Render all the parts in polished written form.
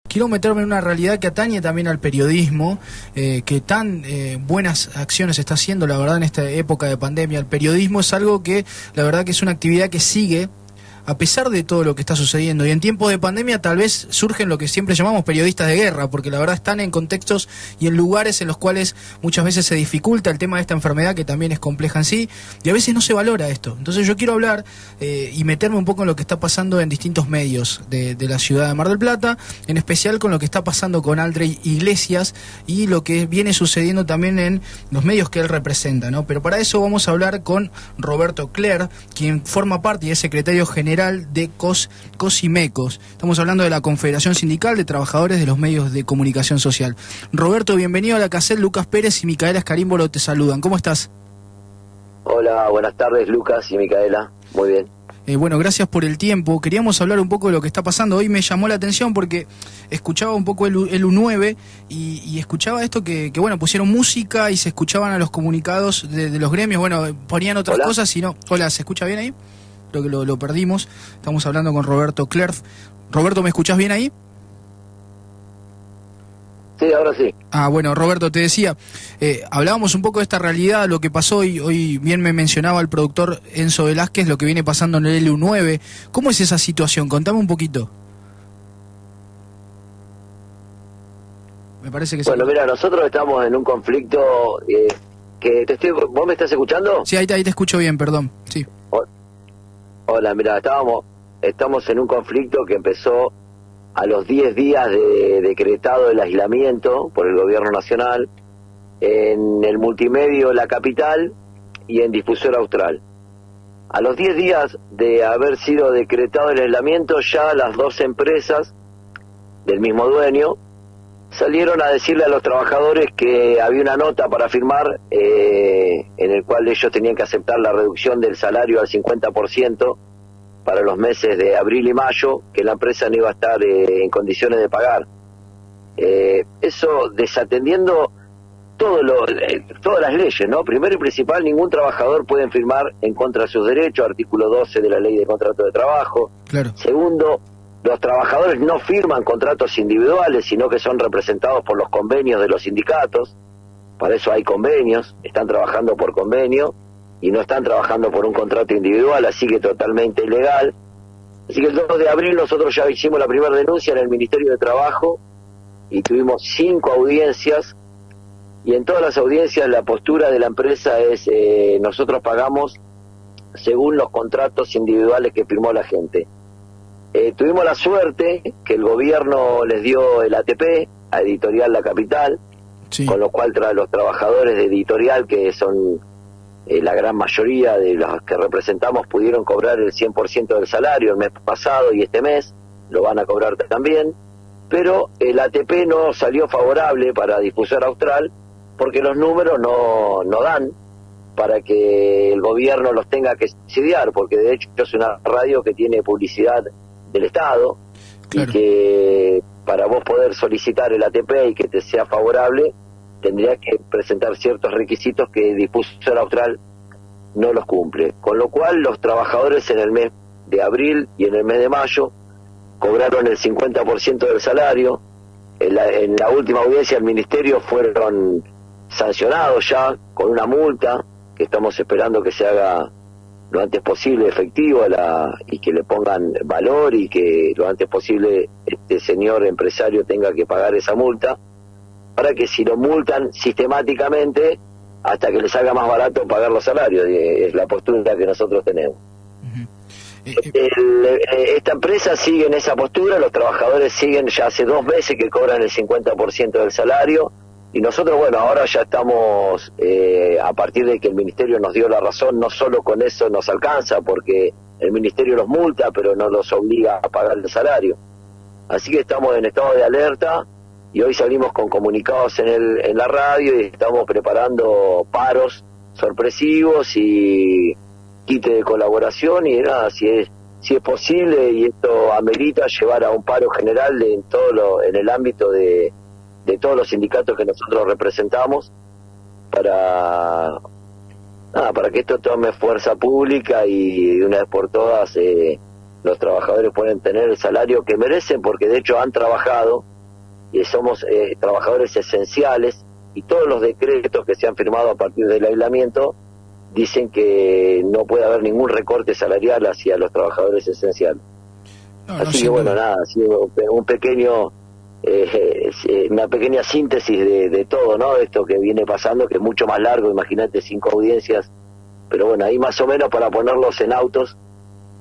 quiero meterme en una realidad que atañe también al periodismo, que tan buenas acciones está haciendo, la verdad, en esta época de pandemia. El periodismo es algo que, la verdad, que es una actividad que sigue a pesar de todo lo que está sucediendo, y en tiempos de pandemia tal vez surgen lo que siempre llamamos periodistas de guerra, porque la verdad están en contextos y en lugares en los cuales muchas veces se dificulta el tema de esta enfermedad, que también es compleja en sí, y a veces no se valora esto. Entonces yo quiero hablar y meterme un poco en lo que está pasando en distintos medios de la ciudad de Mar del Plata, en especial con lo que está pasando con Andrei Iglesias y lo que viene sucediendo también en los medios que él representa, ¿no? Pero para eso vamos a hablar con Roberto Cler, quien forma parte y es secretario general de COSIMECOS. Estamos hablando de la Confederación Sindical de Trabajadores de los Medios de Comunicación Social. Roberto, bienvenido a la cassette. Lucas Pérez y Micaela Escarímbolo te saludan. ¿Cómo estás? Hola, buenas tardes, Lucas y Micaela. Muy bien. Bueno, gracias por el tiempo. Queríamos hablar un poco de lo que está pasando. Hoy me llamó la atención porque escuchaba un poco el U9 y escuchaba esto que bueno, pusieron música y se escuchaban a los comunicados de los gremios. Bueno, ponían otras cosas y no. Hola, ¿se escucha bien ahí? Creo que lo perdimos. Estamos hablando con Roberto Cler. Roberto, ¿me escuchás bien ahí? Sí, ahora sí. Bueno, Roberto, te decía, hablábamos un poco de esta realidad, lo que pasó, y hoy bien me mencionaba el productor Enzo Velázquez, lo que viene pasando en el LU9. ¿Cómo es esa situación? Contame un poquito. Me parece que bueno, mira, nosotros estamos en un conflicto que ¿vos me estás escuchando? Sí, ahí te escucho bien, perdón. Sí. Hola, mira, estamos en un conflicto que empezó a los 10 días de decretado el aislamiento por el gobierno nacional en el multimedio La Capital y en Difusora Austral. A los 10 días de haber sido decretado el aislamiento, ya las dos empresas del mismo dueño salieron a decirle a los trabajadores que había una nota para firmar en el cual ellos tenían que aceptar la reducción del salario al 50% para los meses de abril y mayo, que la empresa no iba a estar en condiciones de pagar. Eso desatendiendo todas las leyes, ¿no? Primero y principal, ningún trabajador puede firmar en contra de sus derechos, artículo 12 de la Ley de Contrato de Trabajo. Claro. Segundo, los trabajadores no firman contratos individuales, sino que son representados por los convenios de los sindicatos. Para eso hay convenios, están trabajando por convenio y no están trabajando por un contrato individual, así que totalmente ilegal. Así que el 2 de abril nosotros ya hicimos la primera denuncia en el Ministerio de Trabajo y tuvimos 5 audiencias, y en todas las audiencias la postura de la empresa es nosotros pagamos según los contratos individuales que firmó la gente. Tuvimos la suerte que el gobierno les dio el ATP a Editorial La Capital, sí, con lo cual los trabajadores de Editorial, que son la gran mayoría de los que representamos, pudieron cobrar el 100% del salario el mes pasado, y este mes lo van a cobrar también, pero el ATP no salió favorable para Difusora Austral porque los números no dan para que el gobierno los tenga que subsidiar, porque de hecho es una radio que tiene publicidad del Estado, claro, y que para vos poder solicitar el ATP y que te sea favorable, tendría que presentar ciertos requisitos que Difusora Austral no los cumple. Con lo cual los trabajadores en el mes de abril y en el mes de mayo cobraron el 50% del salario. En la última audiencia del Ministerio fueron sancionados ya con una multa que estamos esperando que se haga lo antes posible efectivo y que le pongan valor, y que lo antes posible este señor empresario tenga que pagar esa multa, para que si lo multan sistemáticamente hasta que les haga más barato pagar los salarios. Es la postura que nosotros tenemos. Esta empresa sigue en esa postura, los trabajadores siguen, ya hace 2 meses que cobran el 50% del salario, y nosotros, bueno, ahora ya estamos, a partir de que el Ministerio nos dio la razón, no solo con eso nos alcanza, porque el Ministerio los multa, pero no los obliga a pagar el salario. Así que estamos en estado de alerta, y hoy salimos con comunicados en la radio, y estamos preparando paros sorpresivos y quite de colaboración, y nada, si es posible, y esto amerita, llevar a un paro general en el ámbito de todos los sindicatos que nosotros representamos, para que esto tome fuerza pública y de una vez por todas los trabajadores pueden tener el salario que merecen, porque de hecho han trabajado y somos trabajadores esenciales, y todos los decretos que se han firmado a partir del aislamiento dicen que no puede haber ningún recorte salarial hacia los trabajadores esenciales. Así que bueno, nada, ha sido un pequeño, una pequeña síntesis de todo, ¿no? Esto que viene pasando, que es mucho más largo, imagínate 5 audiencias, pero bueno, ahí más o menos para ponerlos en autos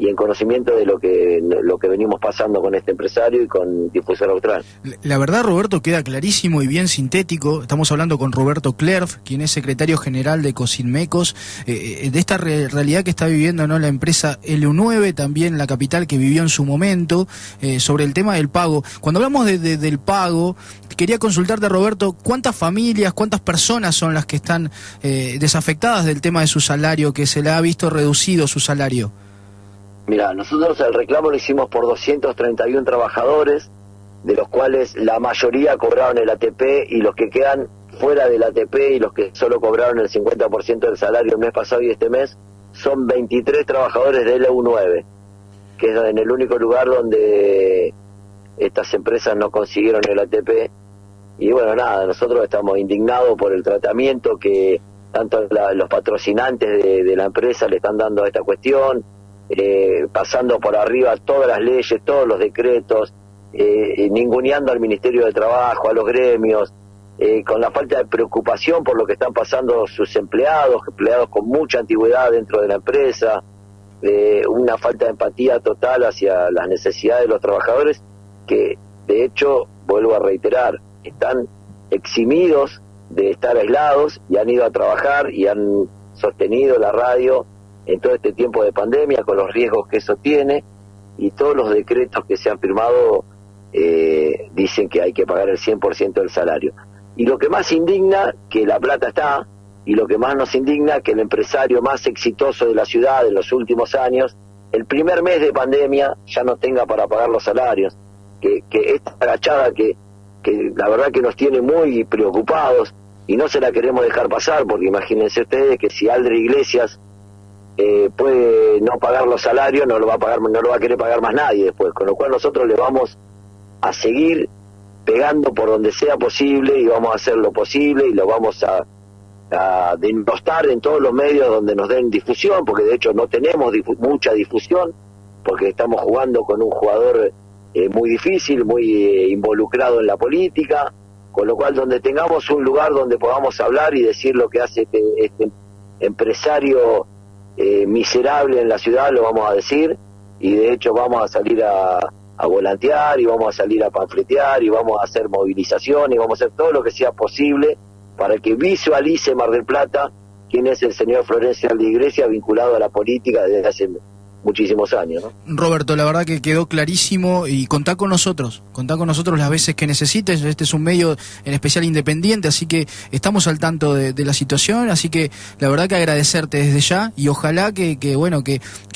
y en conocimiento de lo que venimos pasando con este empresario y con Difusora Austral. La verdad, Roberto, queda clarísimo y bien sintético. Estamos hablando con Roberto Clerf, quien es secretario general de Cosinmecos, de esta realidad que está viviendo, ¿no?, la empresa LU9, también la capital, que vivió en su momento, sobre el tema del pago. Cuando hablamos del pago, quería consultarte, Roberto, ¿cuántas familias, cuántas personas son las que están desafectadas del tema de su salario, que se le ha visto reducido su salario? Mira, nosotros el reclamo lo hicimos por 231 trabajadores, de los cuales la mayoría cobraron el ATP, y los que quedan fuera del ATP y los que solo cobraron el 50% del salario el mes pasado y este mes, son 23 trabajadores de LU9, que es en el único lugar donde estas empresas no consiguieron el ATP. Y bueno, nada, nosotros estamos indignados por el tratamiento que tanto los patrocinantes de la empresa le están dando a esta cuestión, pasando por arriba todas las leyes, todos los decretos, ninguneando al Ministerio de Trabajo, a los gremios, con la falta de preocupación por lo que están pasando sus empleados con mucha antigüedad dentro de la empresa, una falta de empatía total hacia las necesidades de los trabajadores, que de hecho, vuelvo a reiterar, están eximidos de estar aislados y han ido a trabajar y han sostenido la radio en todo este tiempo de pandemia, con los riesgos que eso tiene, y todos los decretos que se han firmado dicen que hay que pagar el 100% del salario. Y lo que más indigna, que la plata está, y lo que más nos indigna, que el empresario más exitoso de la ciudad en los últimos años, el primer mes de pandemia, ya no tenga para pagar los salarios, que esta agachada que la verdad que nos tiene muy preocupados, y no se la queremos dejar pasar, porque imagínense ustedes que si Aldri Iglesias puede no pagar los salarios, no lo va a querer pagar más nadie después, con lo cual nosotros le vamos a seguir pegando por donde sea posible, y vamos a hacer lo posible, y lo vamos a denostar en todos los medios donde nos den difusión, porque de hecho no tenemos mucha difusión, porque estamos jugando con un jugador muy difícil, muy involucrado en la política, con lo cual donde tengamos un lugar donde podamos hablar y decir lo que hace este empresario miserable en la ciudad, lo vamos a decir, y de hecho vamos a salir a volantear, y vamos a salir a panfletear, y vamos a hacer movilización, y vamos a hacer todo lo que sea posible para que visualice Mar del Plata quién es el señor Florencio Aldri Iglesias, vinculado a la política desde hace muchísimos años, ¿no? Roberto, la verdad que quedó clarísimo, y contá con nosotros las veces que necesites. Este es un medio en especial independiente, así que estamos al tanto de la situación, así que la verdad que agradecerte desde ya, y ojalá que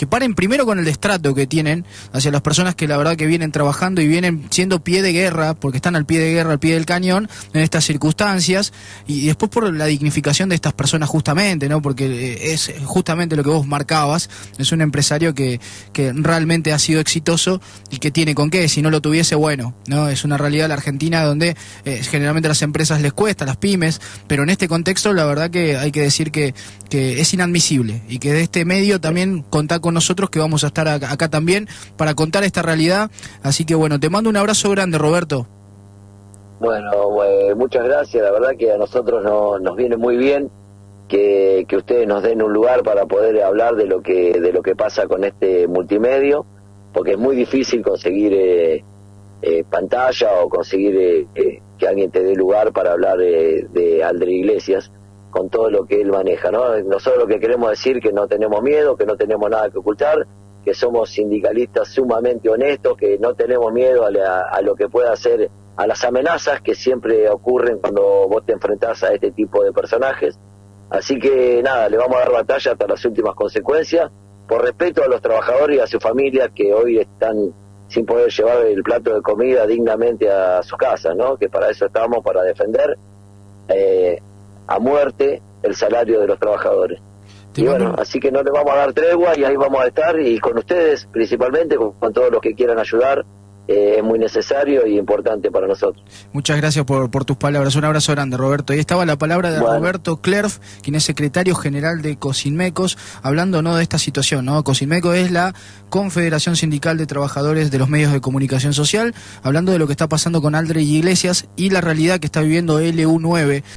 paren primero con el destrato que tienen hacia las personas que la verdad que vienen trabajando y vienen siendo pie de guerra, porque están al pie de guerra, al pie del cañón en estas circunstancias, y después por la dignificación de estas personas justamente, ¿no? Porque es justamente lo que vos marcabas, es un empresario que realmente ha sido exitoso y que tiene con qué. Si no lo tuviese, bueno, no, es una realidad de la Argentina donde generalmente a las empresas les cuesta, las pymes, pero en este contexto la verdad que hay que decir que es inadmisible, y que de este medio también contá con nosotros, que vamos a estar acá también para contar esta realidad. Así que bueno, te mando un abrazo grande, Roberto. Bueno, muchas gracias, la verdad que a nosotros nos viene muy bien que ustedes nos den un lugar para poder hablar de lo que pasa con este multimedio, porque es muy difícil conseguir pantalla o conseguir que alguien te dé lugar para hablar de Aldri Iglesias con todo lo que él maneja, ¿no? Nosotros lo que queremos decir que no tenemos miedo, que no tenemos nada que ocultar, que somos sindicalistas sumamente honestos, que no tenemos miedo a lo que pueda hacer, a las amenazas que siempre ocurren cuando vos te enfrentás a este tipo de personajes. Así que nada, le vamos a dar batalla hasta las últimas consecuencias, por respeto a los trabajadores y a sus familias que hoy están sin poder llevar el plato de comida dignamente a sus casas, ¿no? Que para eso estamos, para defender a muerte el salario de los trabajadores. Y bueno, así que no le vamos a dar tregua, y ahí vamos a estar, y con ustedes principalmente, con todos los que quieran ayudar es muy necesario y importante para nosotros. Muchas gracias por tus palabras. Un abrazo grande, Roberto. Ahí estaba la palabra de Roberto Clerf, quien es secretario general de Cosinmecos, hablando de esta situación, ¿no? Cosinmecos es la Confederación Sindical de Trabajadores de los Medios de Comunicación Social, hablando de lo que está pasando con Aldre y Iglesias y la realidad que está viviendo LU9.